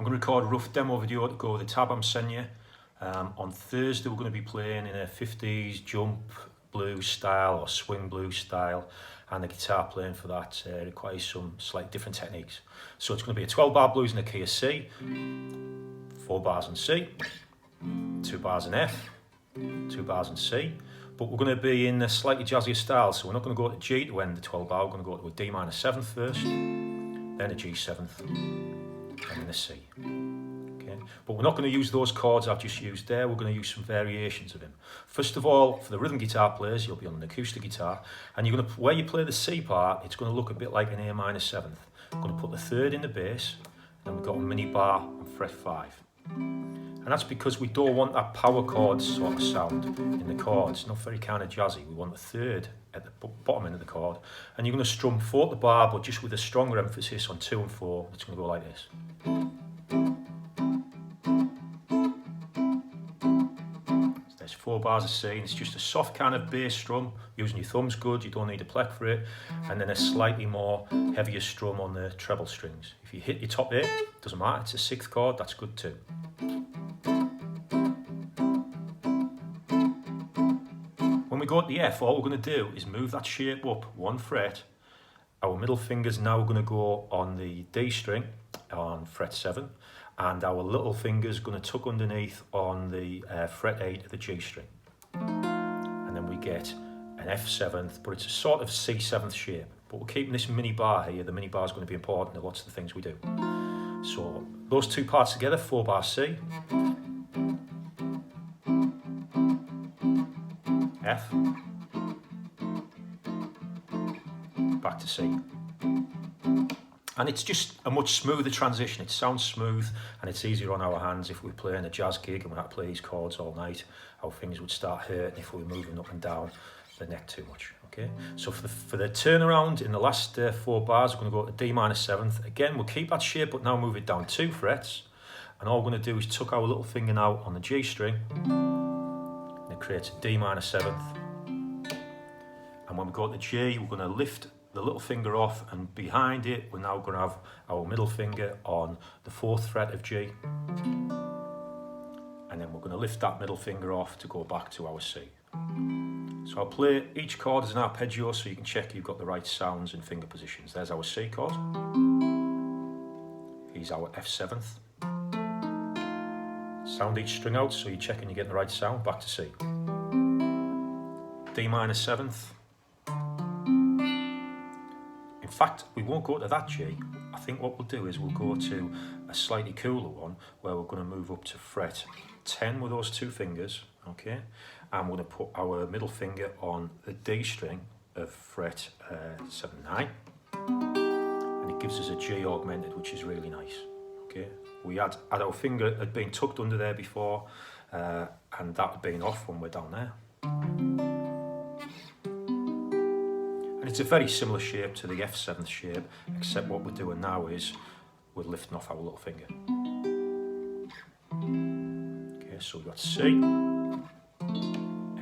I'm going to record a rough demo video to go with the tab I'm sending you. On Thursday we're going to be playing in a 50s jump blues style or swing blues style, and the guitar playing for that requires some slight different techniques. So it's going to be a 12 bar blues in the key of C, 4 bars in C, 2 bars in F, 2 bars in C, but we're going to be in a slightly jazzier style, so we're not going to go to G to end the 12 bar, we're going to go to a D minor 7th first, then a G 7th, and then a C. Okay. But we're not going to use those chords I've just used there, we're going to use some variations of them. First of all, for the rhythm guitar players, you'll be on an acoustic guitar, and you're going to, where you play the C part, it's going to look a bit like an A minor 7th. I'm going to put the 3rd in the bass, and then we've got a mini bar on fret 5. And that's because we don't want that power chord sort of sound in the chords, not very kind of jazzy. We want the 3rd at the bottom end of the chord. And you're going to strum 4 at the bar, but just with a stronger emphasis on 2 and 4. It's going to go like this. So there's 4 bars of C, and it's just a soft kind of bass strum. Using your thumb's good, you don't need a pleck for it. And then a slightly more heavier strum on the treble strings. If you hit your top 8, doesn't matter, it's a 6th chord, that's good too. When we go to the F, all we're going to do is move that shape up 1 fret. Our middle finger's now going to go on the D string on fret 7, and our little finger's going to tuck underneath on the fret 8 of the G string. And then we get an F 7th, but it's a sort of C 7th shape. But we're keeping this mini bar here. The mini bar is going to be important in lots of the things we do. So those two parts together, 4 bar C, F, back to C. And it's just a much smoother transition. It sounds smooth and it's easier on our hands. If we're playing a jazz gig and we have to play these chords all night, our fingers would start hurting if we were moving up and down the neck too much. Okay, so for the turnaround in the last 4 bars, we're going to go to D minor 7th. Again, we'll keep that shape, but now move it down 2 frets. And all we're going to do is tuck our little finger now on the G string. It creates a D minor 7th, and when we go to the G, we're going to lift the little finger off, and behind it we're now going to have our middle finger on the 4th fret of G, and then we're going to lift that middle finger off to go back to our C. So I'll play each chord as an arpeggio so you can check you've got the right sounds and finger positions. There's our C chord, here's our F 7th. Sound each string out so you're checking you're getting the right sound. Back to C. D minor 7th. In fact, we won't go to that G. I think what we'll do is we'll go to a slightly cooler one where we're going to move up to fret 10 with those 2 fingers, okay? And we're going to put our middle finger on the D string of fret 7, 9. And it gives us a G augmented, which is really nice, okay? We had our finger had been tucked under there before, and that had been off when we're down there. And it's a very similar shape to the F 7th shape, except what we're doing now is we're lifting off our little finger. Okay, so we've got C,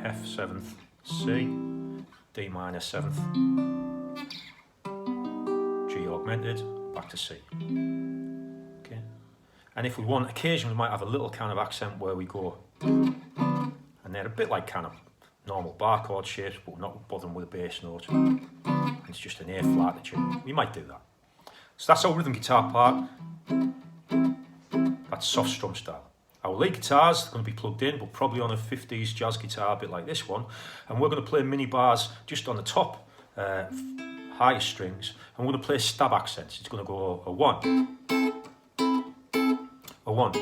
F 7th, C, D minor 7th, G augmented, back to C. And if we want, occasionally we might have a little kind of accent where we go, and they're a bit like kind of normal bar chord shapes, but we're not bothering with a bass note. It's just an A flat that we might do that. So that's our rhythm guitar part. That's soft strum style. Our lead guitars are going to be plugged in, but probably on a 50s jazz guitar, a bit like this one. And we're going to play mini bars just on the top, higher strings, and we're going to play stab accents. It's going to go a 1. A 1.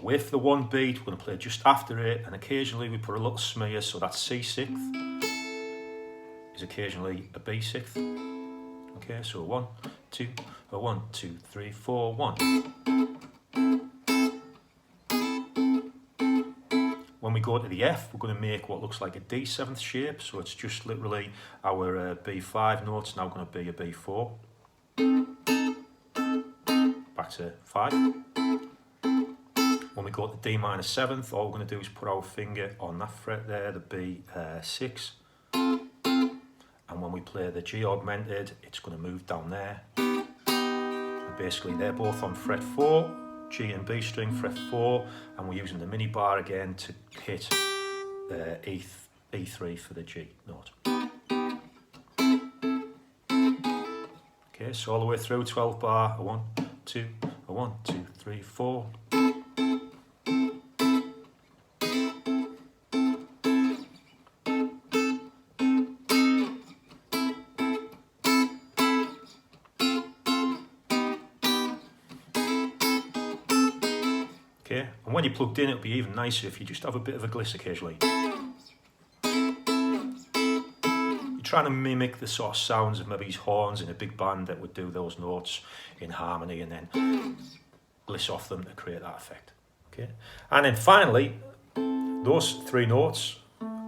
Wait for the 1 beat, we're going to play just after it, and occasionally we put a little smear, so that's C 6th is occasionally a B 6th. Okay, so a 1, 2, a 1, 2, 3, 4, 1. When we go to the F, we're going to make what looks like a D 7th shape, so it's just literally our B5 notes now going to be a B4. Back to 5. When we go to the D minor 7th, all we're going to do is put our finger on that fret there, the B6. And when we play the G augmented, it's going to move down there and basically they're both on fret 4, G and B string, fret 4, and we're using the mini bar again to hit E3 for the G note. Okay, so all the way through 12 bar, a 1, 2, a 1, 2, 3, 4. Okay, and when you're plugged in, it'll be even nicer if you just have a bit of a gliss occasionally. You're trying to mimic the sort of sounds of maybe these horns in a big band that would do those notes in harmony and then gliss off them to create that effect. Okay, and then finally, those 3 notes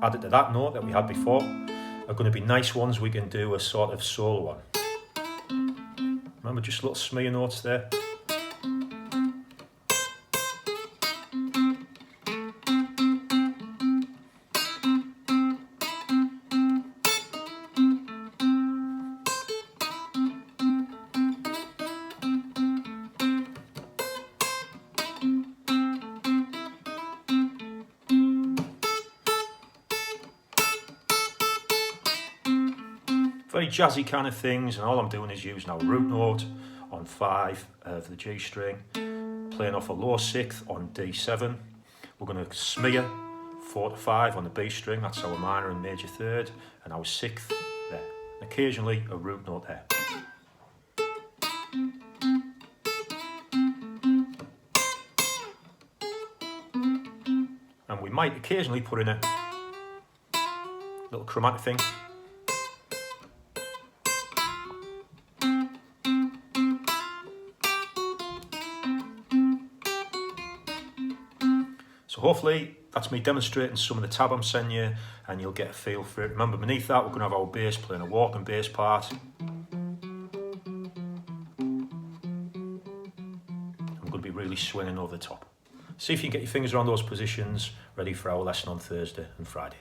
added to that note that we had before are going to be nice ones we can do a sort of solo on. Remember, just little smear notes there. Very jazzy kind of things, and all I'm doing is using our root note on 5 of the G string, playing off a low 6th on D7. We're going to smear 4 to 5 on the B string, that's our minor and major 3rd, and our 6th there. Occasionally a root note there. And we might occasionally put in a little chromatic thing. So hopefully that's me demonstrating some of the tab I'm sending you and you'll get a feel for it. Remember, beneath that we're going to have our bass playing a walking bass part. I'm going to be really swinging over the top. See if you can get your fingers around those positions, ready for our lesson on Thursday and Friday.